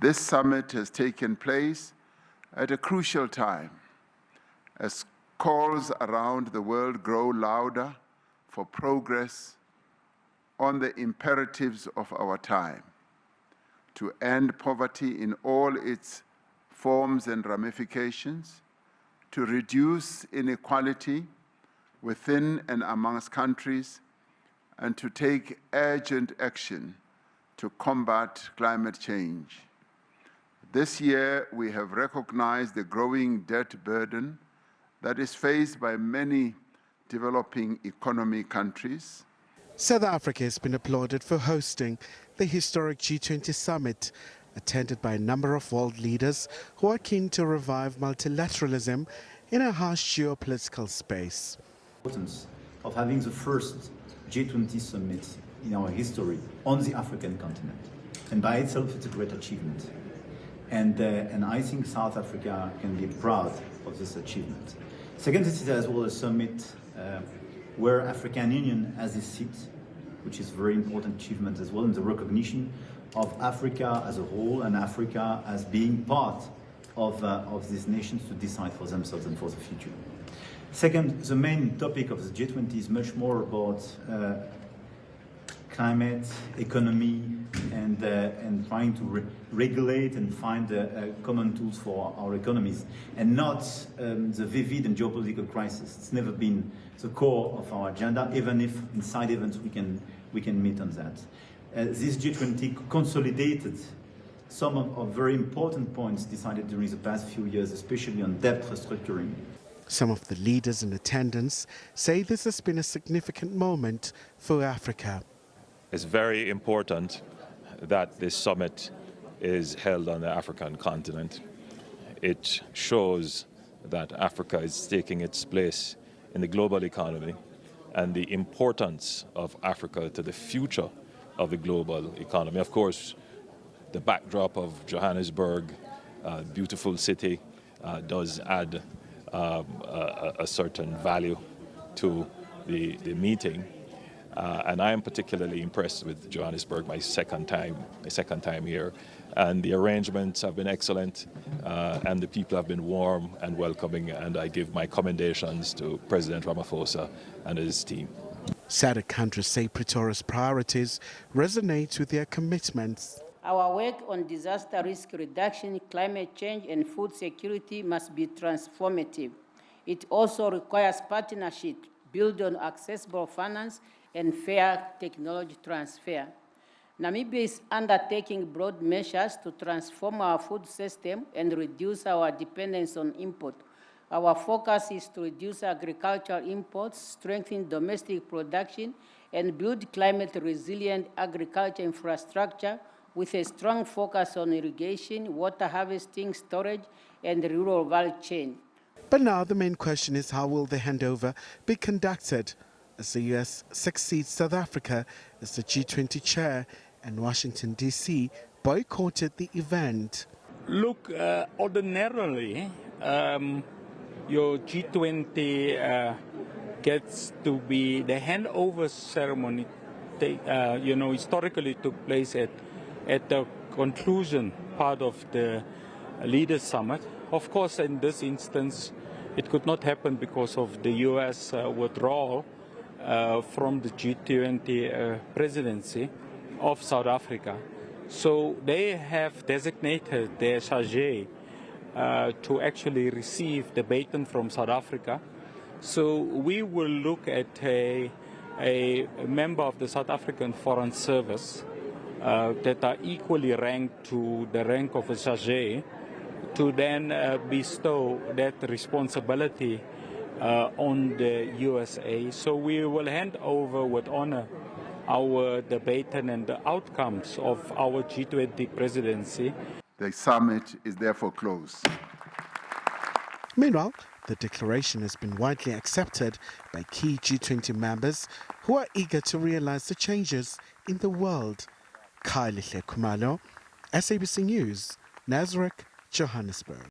This summit has taken place at a crucial time as calls around the world grow louder for progress on the imperatives of our time, to end poverty in all its forms and ramifications, to reduce inequality within and amongst countries, and to take urgent action to combat climate change. This year, we have recognized the growing debt burden that is faced by many developing economy countries. South Africa has been applauded for hosting the historic G20 Summit, attended by a number of world leaders who are keen to revive multilateralism in a harsh geopolitical space. The importance of having the first G20 Summit in our history on the African continent. And by itself, it's a great achievement. And I think South Africa can be proud of this achievement. Second, this is as well a summit where African Union has its seat, which is a very important achievement as well, in the recognition of Africa as a whole and Africa as being part of these nations to decide for themselves and for the future. Second, the main topic of the G20 is much more about climate, economy, and trying to regulate and find common tools for our economies, and not the vivid and geopolitical crisis. It's never been the core of our agenda, even if in side events we can meet on that. This G20 consolidated some of very important points decided during the past few years, especially on debt restructuring. Some of the leaders in attendance say this has been a significant moment for Africa. It's very important that this summit is held on the African continent. It shows that Africa is taking its place in the global economy and the importance of Africa to the future of the global economy. Of course, the backdrop of Johannesburg, beautiful city, does add a certain value to the meeting. And I am particularly impressed with Johannesburg, my second time here. And the arrangements have been excellent, and the people have been warm and welcoming, and I give my commendations to President Ramaphosa and his team. SADC countries say Pretoria's priorities resonate with their commitments. Our work on disaster risk reduction, climate change, and food security must be transformative. It also requires partnership built on accessible finance and fair technology transfer. Namibia is undertaking broad measures to transform our food system and reduce our dependence on import. Our focus is to reduce agricultural imports, strengthen domestic production, and build climate-resilient agriculture infrastructure with a strong focus on irrigation, water harvesting, storage, and the rural value chain. But now the main question is, how will the handover be conducted as the U.S. succeeds South Africa as the G20 chair and Washington, D.C. boycotted the event? Look, ordinarily, your G20 gets to be the handover ceremony. Historically took place at the conclusion part of the Leaders Summit. Of course, in this instance, it could not happen because of the U.S. withdrawal from the G20 presidency of South Africa. So they have designated their chargé to actually receive the baton from South Africa. So we will look at a member of the South African Foreign Service that are equally ranked to the rank of a chargé to then bestow that responsibility on the USA. So we will hand over with honor the baton and the outcomes of our G20 presidency. The summit is therefore closed. Meanwhile, the declaration has been widely accepted by key G20 members who are eager to realize the changes in the world. Khayelihle Khumalo, SABC News, Nasrec, Johannesburg.